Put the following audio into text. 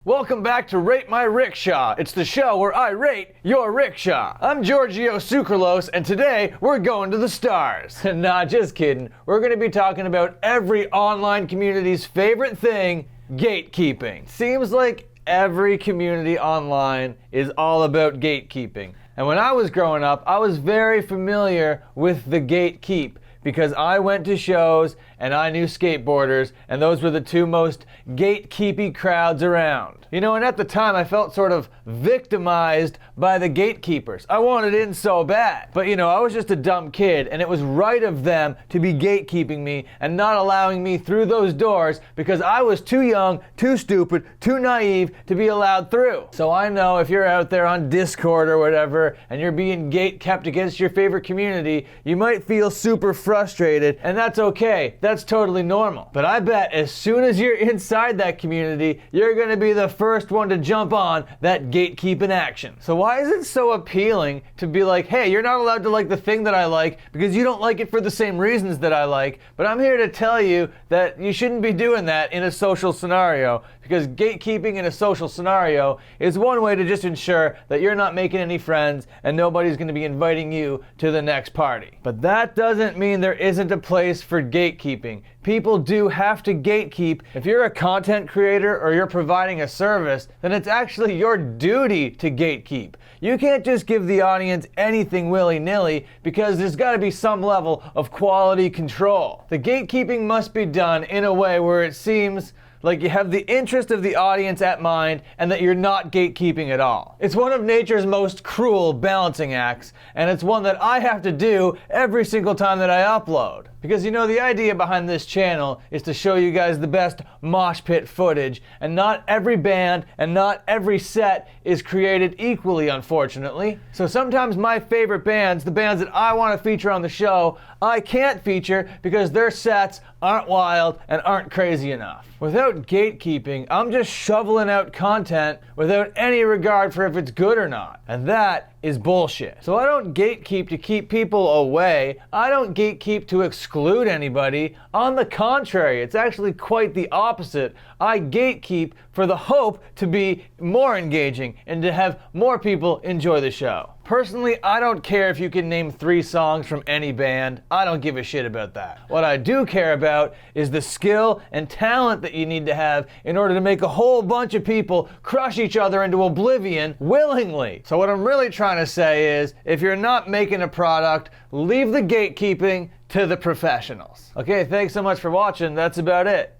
Welcome back to Rate My Rickshaw. It's the show where I rate your rickshaw. I'm Giorgio Sucralose, and today we're going to the stars. Nah, just kidding. We're going to be talking about every online community's favorite thing, gatekeeping. Seems like every community online is all about gatekeeping. And when I was growing up, I was very familiar with the gatekeep, because I went to shows and I knew skateboarders, and those were the two most gatekeepy crowds around. You know, and at the time I felt sort of victimized by the gatekeepers. I wanted in so bad. But you know, I was just a dumb kid, and it was right of them to be gatekeeping me and not allowing me through those doors because I was too young, too stupid, too naive to be allowed through. So I know if you're out there on Discord or whatever and you're being gate-kept against your favorite community, you might feel super frustrated, and that's okay. That's totally normal. But I bet as soon as you're inside that community, you're gonna be the first one to jump on that gatekeeping action. So why is it so appealing to be like, hey, you're not allowed to like the thing that I like because you don't like it for the same reasons that I like, but I'm here to tell you that you shouldn't be doing that in a social scenario, because gatekeeping in a social scenario is one way to just ensure that you're not making any friends and nobody's going to be inviting you to the next party. But that doesn't mean there isn't a place for gatekeeping. People do have to gatekeep. If you're a content creator or you're providing a service, then it's actually your duty to gatekeep. You can't just give the audience anything willy-nilly, because there's got to be some level of quality control. The gatekeeping must be done in a way where it seems like you have the interest of the audience at mind and that you're not gatekeeping at all. It's one of nature's most cruel balancing acts, and it's one that I have to do every single time that I upload. Because you know, the idea behind this channel is to show you guys the best mosh pit footage, and not every band and not every set is created equally, unfortunately. So sometimes my favorite bands, the bands that I want to feature on the show, I can't feature because their sets aren't wild and aren't crazy enough. Without gatekeeping, I'm just shoveling out content without any regard for if it's good or not. And that is bullshit. So I don't gatekeep to keep people away. I don't gatekeep to exclude anybody. On the contrary, it's actually quite the opposite. I gatekeep for the hope to be more engaging and to have more people enjoy the show. Personally, I don't care if you can name 3 songs from any band. I don't give a shit about that. What I do care about is the skill and talent that you need to have in order to make a whole bunch of people crush each other into oblivion willingly. So what I'm really trying to say is, if you're not making a product, leave the gatekeeping to the professionals. Okay, thanks so much for watching. That's about it.